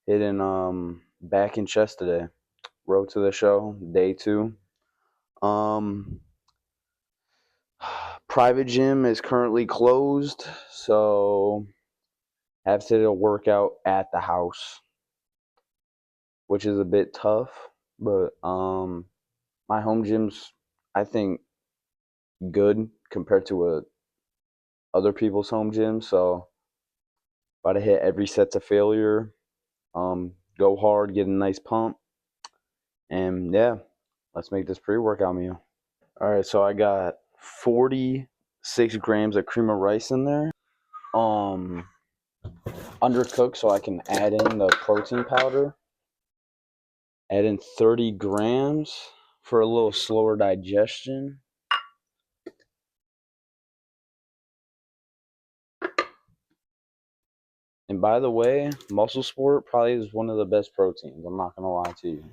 Hitting back and chest today. Road to the show, day two. Um Private gym is currently closed, so have to do a workout at the house, which is a bit tough, but my home gym's I think good compared to other people's home gym, so about to hit every set to failure. Go hard, get a nice pump, and yeah, let's make this pre-workout meal. All right, so I got 46 grams of cream of rice in there. Um, Undercooked, so I can add in the protein powder. Add in 30 grams for a little slower digestion. And by the way, Muscle Sport probably is one of the best proteins. I'm not gonna lie to you.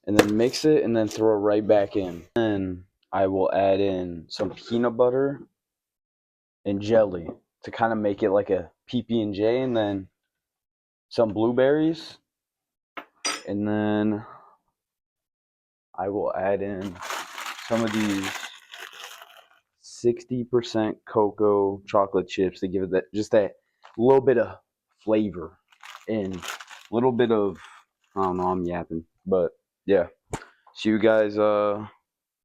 And then mix it, and then throw it right back in. Then I will add in some peanut butter and jelly to kind of make it like a PB&J, and then some blueberries, and then I will add in some of these 60% cocoa chocolate chips to give it that little bit of flavor and a little bit of, I don't know, I'm yapping, but yeah. See you guys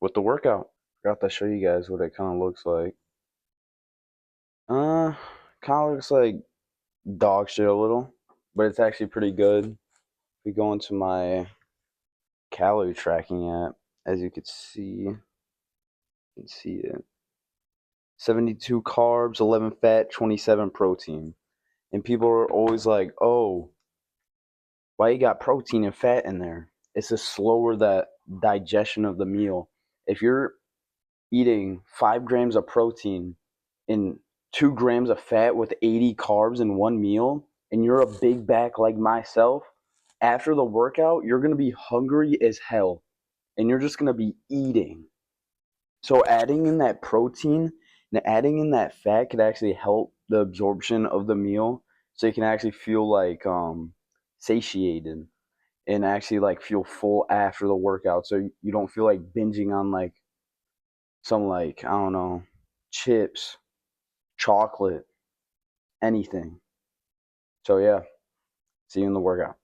with the workout. Forgot to show you guys what it kind of looks like. Uh, Kind of looks like dog shit a little, but it's actually pretty good. If we go into my calorie tracking app, as you can see it. 72 carbs, 11 fat, 27 protein. And people are always like, "Oh, why you got protein and fat in there?" It's to slower that digestion of the meal. If you're eating 5 grams of protein and 2 grams of fat with 80 carbs in one meal, and you're a big back like myself, after the workout, you're gonna be hungry as hell, and you're just gonna be eating. So adding in that protein and adding in that fat could actually help the absorption of the meal, so you can actually feel like satiated and actually like feel full after the workout, so you don't feel like binging on like some, like, I don't know, chips, chocolate, anything. So yeah, see you in the workout.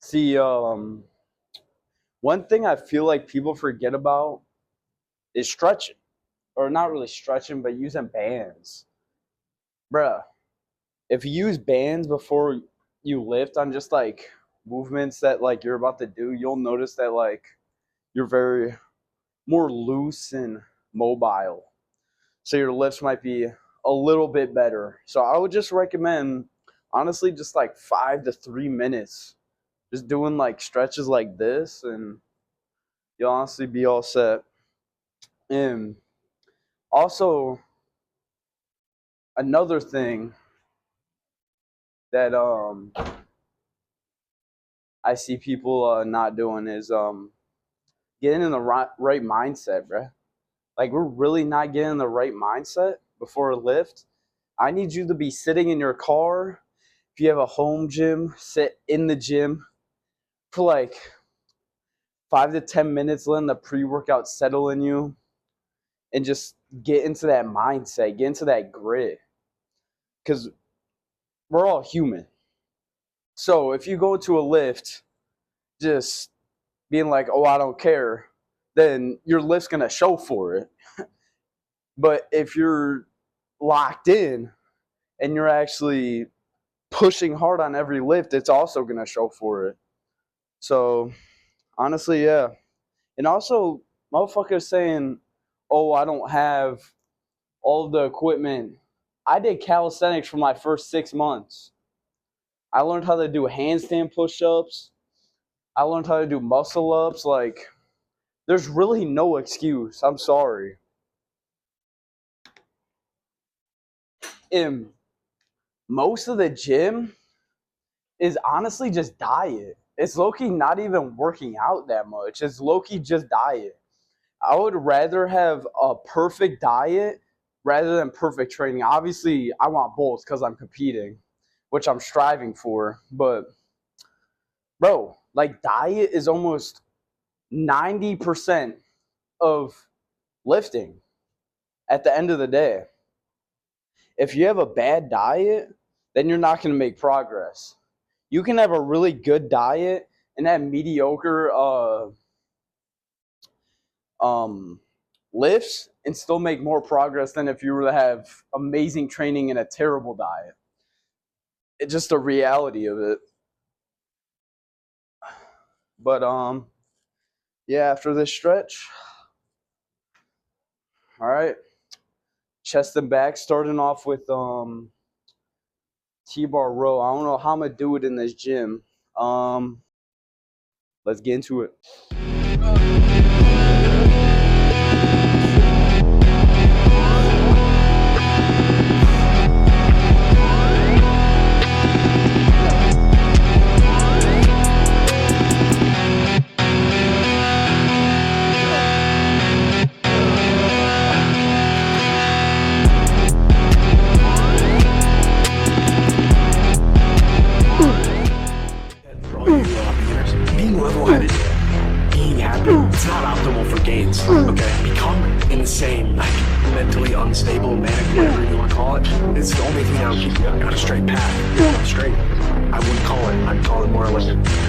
See, one thing I feel like people forget about is stretching, or not really stretching, but using bands, bruh. If you use bands before you lift on just like movements that like you're about to do, you'll notice that like you're very more loose and mobile. So your lifts might be a little bit better. So I would just recommend, honestly, just like 5 to 3 minutes, just doing like stretches like this, and you'll honestly be all set. And also, another thing that I see people not doing is getting in the right mindset, bruh. Like, we're really not getting in the right mindset before a lift. I need you to be sitting in your car. If you have a home gym, sit in the gym for like 5 to 10 minutes, letting the pre-workout settle in you, and just get into that mindset, get into that grit. Because we're all human. So if you go to a lift just being like, "Oh, I don't care," then your lift's gonna show for it. But if you're locked in and you're actually pushing hard on every lift, it's also gonna show for it. So honestly, yeah. And also, motherfuckers saying, "Oh, I don't have all of the equipment." I did calisthenics for my first 6 months. I learned how to do handstand push-ups. I learned how to do muscle ups. Like, there's really no excuse. I'm sorry. And most of the gym is honestly just diet. It's low-key not even working out that much. It's low-key just diet. I would rather have a perfect diet rather than perfect training. Obviously, I want both because I'm competing. which I'm striving for. But bro, like diet is almost 90% of lifting at the end of the day. If you have a bad diet, then you're not going to make progress. You can have a really good diet and have mediocre lifts and still make more progress than if you were to have amazing training and a terrible diet. It's just a reality of it. But yeah, after this stretch, all right, chest and back, starting off with T-bar row. I don't know how I'm gonna do it in this gym. Let's get into it. Being level-headed, being happy, it's not optimal for gains. Okay, become insane, like mentally unstable, manic, whatever you want to call it. It's the only thing that'll keep you on a straight path. Straight. I wouldn't call it. I'd call it more like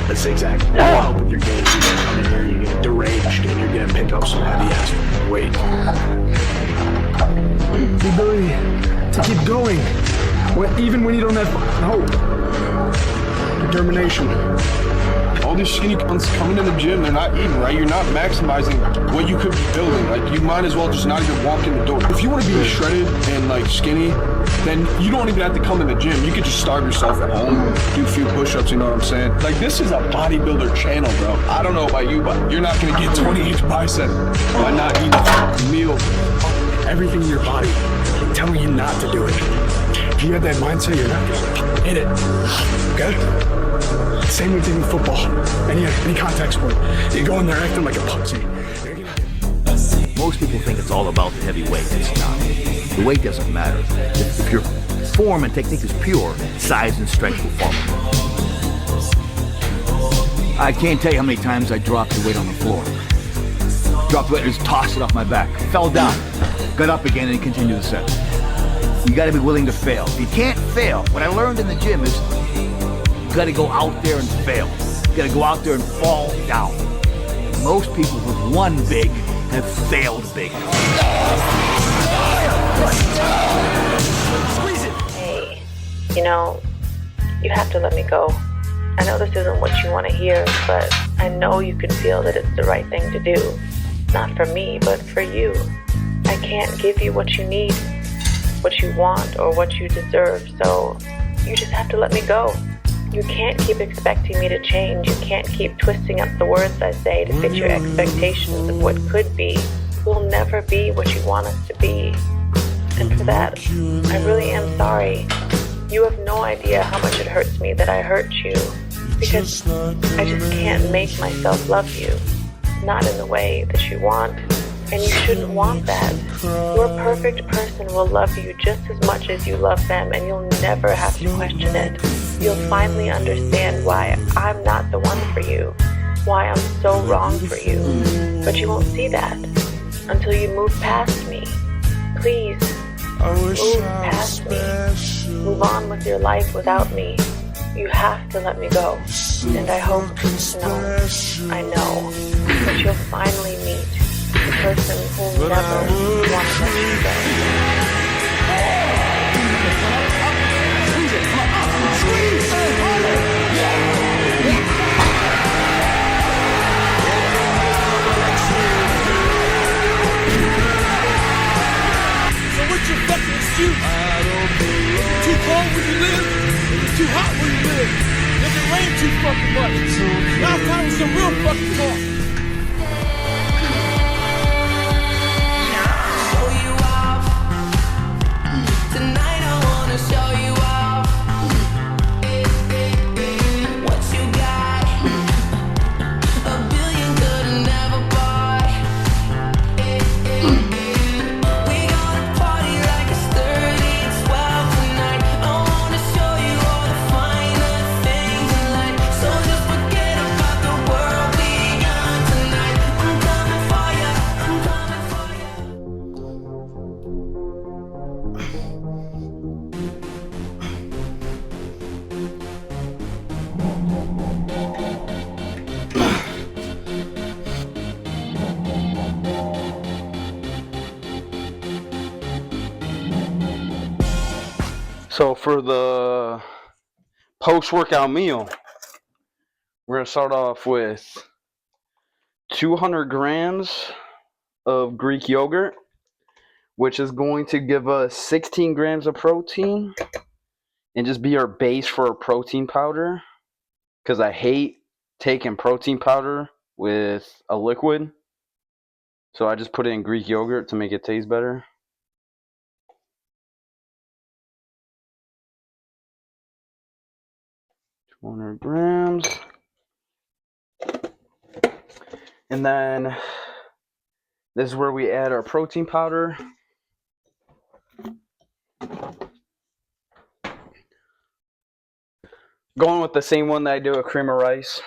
a zigzag. It'll help with your gains. You get come in here, you get deranged, and you're gonna pick up some heavy ass weight. The ability to keep going, even when you don't have hope. Determination. All these skinny cunts coming in the gym, they're not eating right. You're not maximizing what you could be building. Like, you might as well just not even walk in the door. If you want to be shredded and like skinny, then you don't even have to come in the gym. You could just starve yourself at home, do a few push-ups, you know what I'm saying? Like, this is a bodybuilder channel, bro. I don't know about you, but you're not gonna get 20-inch bicep by not eating a meal. Everything in your body telling you not to do it. If you have that mindset, you're not in it. Okay? Same thing with football. Any contact sport. You go in there acting like a pussy. Most people think it's all about the heavy weight. It's not. The weight doesn't matter. If your form and technique is pure, size and strength will follow. I can't tell you how many times I dropped the weight on the floor. Dropped the weight and just tossed it off my back. Fell down. Got up again and continued the set. You gotta be willing to fail. If you can't fail, what I learned in the gym is you gotta go out there and fail. You gotta go out there and fall down. Most people who've won big have failed big. Hey, you know, you have to let me go. I know this isn't what you want to hear, but I know you can feel that it's the right thing to do. Not for me, but for you. I can't give you what you need, what you want, or what you deserve, so you just have to let me go. You can't keep expecting me to change. You can't keep twisting up the words I say to fit your expectations of what could be. We'll never be what you want us to be. And for that, I really am sorry. You have no idea how much it hurts me that I hurt you, because I just can't make myself love you. Not in the way that you want, and you shouldn't want that. Your perfect person will love you just as much as you love them, and you'll never have to question it. You'll finally understand why I'm not the one for you, why I'm so wrong for you. But you won't see that until you move past me. Please, move past me. Move on with your life without me. You have to let me go. And I hope, no, I know, that you'll finally meet the person who'll never want to let you go. What's your fucking excuse? Is it too cold where you live? Is it too hot where you live? Does it rain too fucking much? Now it's time for some real fucking talk. So for the post-workout meal, we're going to start off with 200 grams of Greek yogurt, which is going to give us 16 grams of protein and just be our base for our protein powder, because I hate taking protein powder with a liquid. So I just put it in Greek yogurt to make it taste better. $200 grams. And then this is where we add our protein powder. Going with the same one that I do with cream of rice.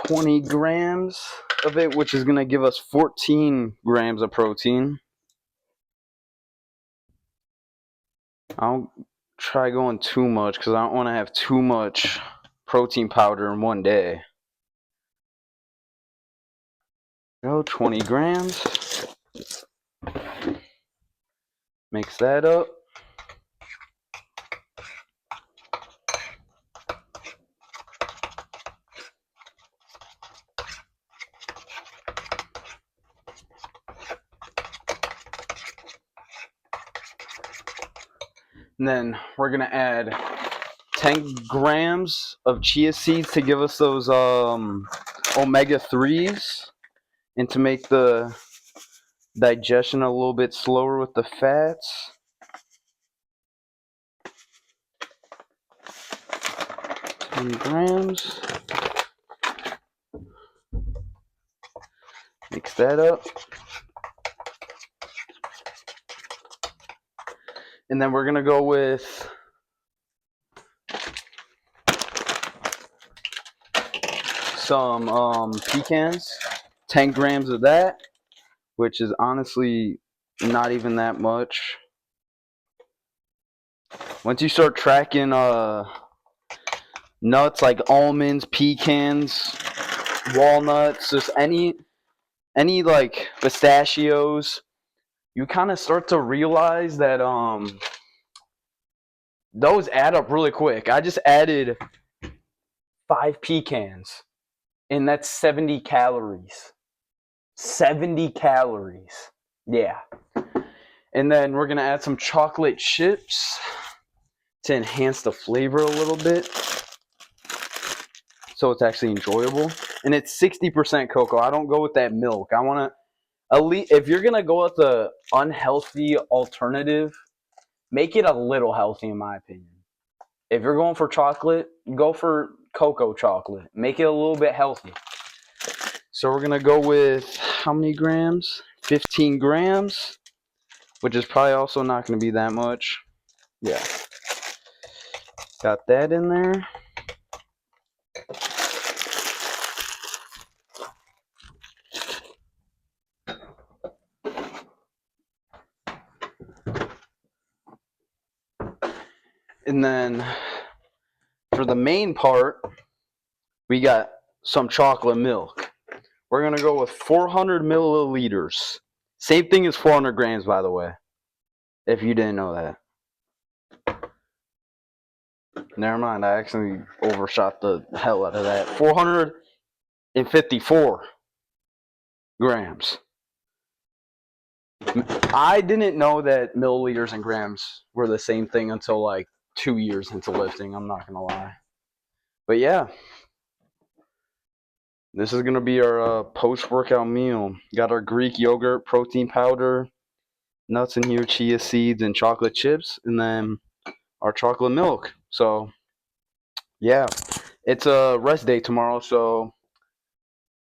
20 grams of it, which is going to give us 14 grams of protein. I'll try going too much because I don't want to have too much protein powder in one day. Go 20 grams. Mix that up. And then we're going to add 10 grams of chia seeds to give us those omega-3s and to make the digestion a little bit slower with the fats. Grams. Mix that up. And then we're going to go with some pecans. 10 grams of that, which is honestly not even that much. Once you start tracking nuts like almonds, pecans, walnuts, just any like pistachios, you kind of start to realize that those add up really quick. I just added 5 pecans, and that's 70 calories. 70 calories. Yeah. And then we're going to add some chocolate chips to enhance the flavor a little bit, so it's actually enjoyable. And it's 60% cocoa. I don't go with that milk. I want to, at least, if you're going to go with the unhealthy alternative, make it a little healthy, in my opinion. If you're going for chocolate, go for cocoa chocolate. Make it a little bit healthy. So we're going to go with how many grams? 15 grams, which is probably also not going to be that much. Yeah. Got that in there. And then for the main part, we got some chocolate milk. We're going to go with 400 milliliters. Same thing as 400 grams, by the way, if you didn't know that. Never mind, I actually overshot the hell out of that. 454 grams. I didn't know that milliliters and grams were the same thing until like 2 years into lifting, I'm not going to lie. But yeah, this is going to be our post-workout meal. Got our Greek yogurt, protein powder, nuts in here, chia seeds, and chocolate chips, and then our chocolate milk. So yeah, it's a rest day tomorrow, so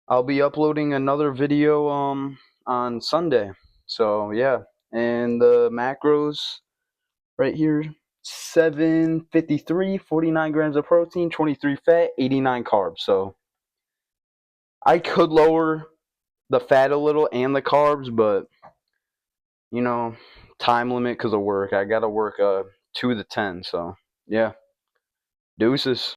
I'll be uploading another video on Sunday. So yeah, and the macros right here, 753, 49 grams of protein, 23 fat, 89 carbs. So I could lower the fat a little and the carbs, but you know, time limit because of work. I gotta work 2 to 10. So yeah, deuces.